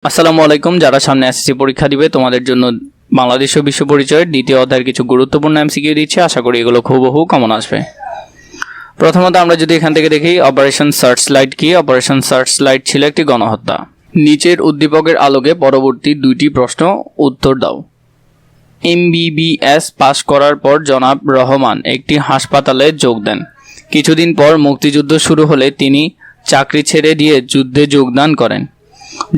আসসালামু আলাইকুম। যারা সামনে এসএসসি পরীক্ষা দিবে তোমাদের জন্য বাংলাদেশ ও বিশ্ব পরিচয়ের দ্বিতীয় অধ্যায়ের কিছু গুরুত্বপূর্ণ এমসিকিউ দিচ্ছি। আশা করি এগুলো হুবহু কমন আসবে। প্রথমত আমরা যদি এখান থেকে দেখি অপারেশন সার্চ লাইট কি। অপারেশন সার্চ লাইট ছিল একটি গণহত্যা। নিচের উদ্দীপকের আলোকে পরবর্তী দুইটি প্রশ্ন উত্তর দাও। এমবিবিএস পাশ করার পর জনাব রহমান একটি হাসপাতালে যোগ দেন। কিছুদিন পর মুক্তিযুদ্ধ শুরু হলে তিনি চাকরি ছেড়ে দিয়ে যুদ্ধে যোগদান করেন।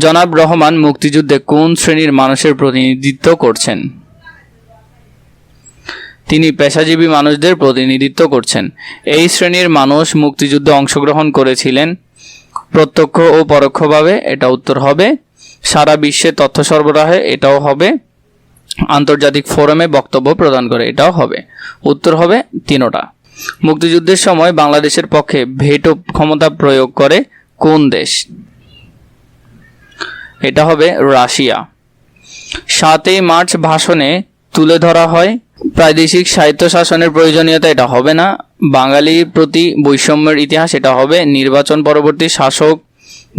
জনাব রহমান মুক্তিযুদ্ধে কোন শ্রেণীর মানুষের প্রতিনিধিত্ব করছেন? তিনি পেশাজীবী মানুষদের প্রতিনিধিত্ব করছেন। এই শ্রেণীর মানুষ মুক্তিযুদ্ধে অংশগ্রহণ করেছিলেন প্রত্যক্ষ ও পরোক্ষভাবে। এটা উত্তর হবে। সারা বিশ্বে তথ্য সরবরাহে, এটাও হবে। আন্তর্জাতিক ফোরামে বক্তব্য প্রদান করে, এটাও হবে। উত্তর হবে তিনোটা। মুক্তিযুদ্ধের সময় বাংলাদেশের পক্ষে ভেটো ক্ষমতা প্রয়োগ করে কোন দেশ? এটা হবে রাশিয়া। 7ই মার্চ ভাষণে তুলে ধরা হয় প্রাদেশিক স্বায়ত্তশাসনের প্রয়োজনীয়তা, এটা হবে না। বাঙালির প্রতি বৈষম্যের ইতিহাস, এটা হবে। নির্বাচন পরবর্তী শাসক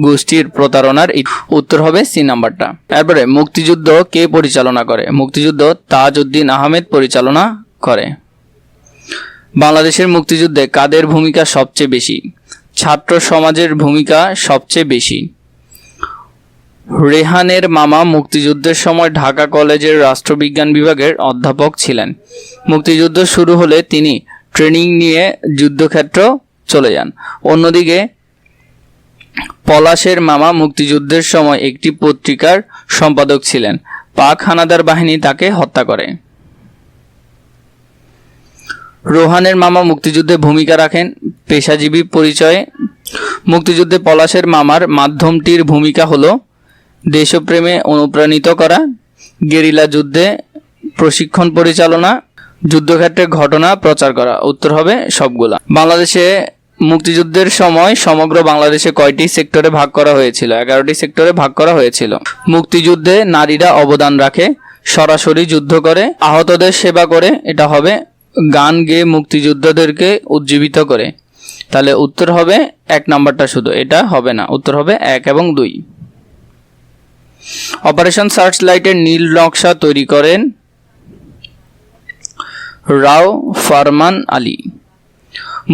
গোষ্ঠীর প্রতারণার, উত্তর হবে সি নাম্বারটা। এরপরে মুক্তিযুদ্ধ কে পরিচালনা করে? মুক্তিযুদ্ধ তাজউদ্দিন আহমেদ পরিচালনা করে। বাংলাদেশের মুক্তিযুদ্ধে কাদের ভূমিকা সবচেয়ে বেশি? ছাত্র সমাজের ভূমিকা সবচেয়ে বেশি। রেহানের মামা মুক্তিযুদ্ধের সময় ঢাকা কলেজের রাষ্ট্রবিজ্ঞান বিভাগের অধ্যাপক ছিলেন। মুক্তিযুদ্ধ শুরু হলে তিনি ট্রেনিং নিয়ে যুদ্ধক্ষেত্র চলে যান। অন্যদিকে পলাশের মামা মুক্তিযুদ্ধের সময় একটি পত্রিকার সম্পাদক ছিলেন। পাক হানাদার বাহিনী তাকে হত্যা করে। রোহানের মামা মুক্তিযুদ্ধে ভূমিকা রাখেন পেশাজীবী পরিচয়ে। মুক্তিযুদ্ধে পলাশের মামার মাধ্যমটির ভূমিকা হলো দেশপ্রেমে অনুপ্রাণিত করা, গেরিলা যুদ্ধে প্রশিক্ষণ পরিচালনা, যুদ্ধক্ষেত্রে ঘটনা প্রচার করা। উত্তর হবে সবগুলা। বাংলাদেশে মুক্তিযুদ্ধের সময় সমগ্র বাংলাদেশে কয়টি সেক্টরে ভাগ করা হয়েছিল? 11টি সেক্টরে ভাগ করা হয়েছিল। মুক্তিযুদ্ধে নারীরা অবদান রাখে, সরাসরি যুদ্ধ করে, আহতদের সেবা করে, এটা হবে। গান গেয়ে মুক্তিযোদ্ধাদেরকে উজ্জীবিত করে। তাহলে উত্তর হবে 1 নাম্বারটা শুধু, এটা হবে না। উত্তর হবে 1 এবং 2। অপারেশন সার্চ লাইটের নীল নকশা তৈরি করেন রাও ফারমান আলী।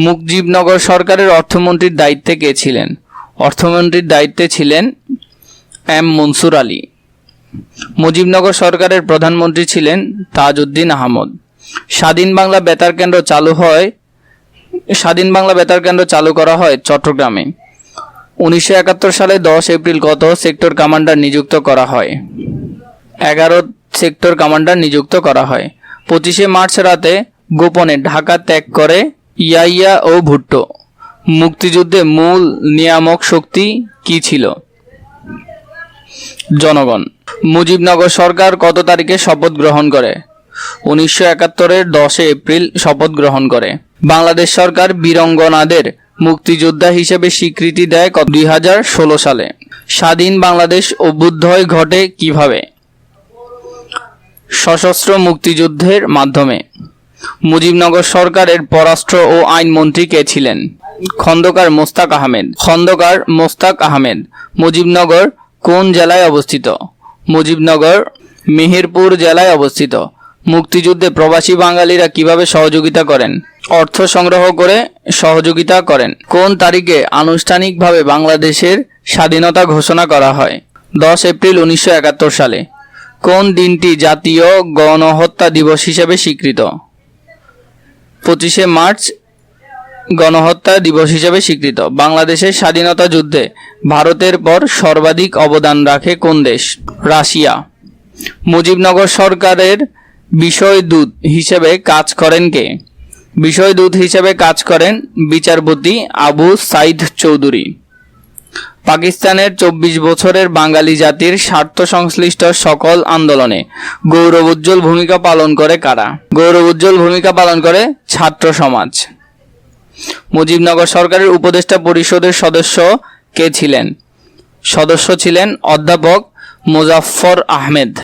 মুজিবনগর সরকারের অর্থমন্ত্রীর দায়িত্বে কে ছিলেন? অর্থমন্ত্রীর দায়িত্বে ছিলেন এম মনসুর আলী। মুজিবনগর সরকারের প্রধানমন্ত্রী ছিলেন তাজউদ্দিন আহমদ। স্বাধীন বাংলা বেতার কেন্দ্র চালু করা হয় চট্টগ্রামে। 1971 সালে 10 এপ্রিল কত সেক্টর কমান্ডার নিযুক্ত করা হয়? 11 সেক্টর কমান্ডার নিযুক্ত করা হয়। 25শে মার্চ রাতে গোপনে ঢাকা ত্যাগ করে ইয়াইয়া ও ভুট্টো। মুক্তিযুদ্ধে মূল নিয়ামক শক্তি কি ছিল? জনগণ। মুজিবনগর সরকার কত তারিখে শপথ গ্রহণ করে? 1971-এর 10 এপ্রিল শপথ গ্রহণ করে। বাংলাদেশ সরকার বীরাঙ্গনাদের মুক্তিযোদ্ধা হিসেবে স্বীকৃতি দেয় 2016 সালে। স্বাধীন বাংলাদেশ অভ্যুদয় ঘটে কিভাবে? সশস্ত্র মুক্তিযুদ্ধের মাধ্যমে। মুজিবনগর সরকারের পররাষ্ট্র ও আইনমন্ত্রী কে ছিলেন? খন্দকার মোস্তাক আহমেদ। মুজিবনগর কোন জেলায় অবস্থিত? মুজিবনগর মেহেরপুর জেলায় অবস্থিত। মুক্তিযুদ্ধে প্রবাসী বাঙালিরা কিভাবে সহযোগিতা করেন? অর্থ সংগ্রহ করে সহযোগিতা করেন। কোন তারিখে আনুষ্ঠানিকভাবে বাংলাদেশের স্বাধীনতা ঘোষণা করা হয়? 10 এপ্রিল 1971 সালে। কোন দিনটি জাতীয় গণহত্যা দিবস হিসেবে স্বীকৃত? 25শে মার্চ গণহত্যা দিবস হিসেবে স্বীকৃত। বাংলাদেশের স্বাধীনতা যুদ্ধে ভারতের পর সর্বাধিক অবদান রাখে কোন দেশ? রাশিয়া। মুজিবনগর সরকারের বিষয়দূত হিসেবে কাজ করেন কে? বিষয়দূত হিসেবে কাজ করেন বিচারপতি আবু সাইদ চৌধুরী। পাকিস্তানের 24 বছরের বাঙালি জাতির স্বার্থ সংশ্লিষ্ট সকল আন্দোলনে গৌরবোজ্জ্বল ভূমিকা পালন করে কারা? গৌরবোজ্জ্বল ভূমিকা পালন করে ছাত্র সমাজ। মুজিবনগর সরকারের উপদেষ্টা পরিষদের সদস্য কে ছিলেন? সদস্য ছিলেন অধ্যাপক মোজাফফর আহমেদ।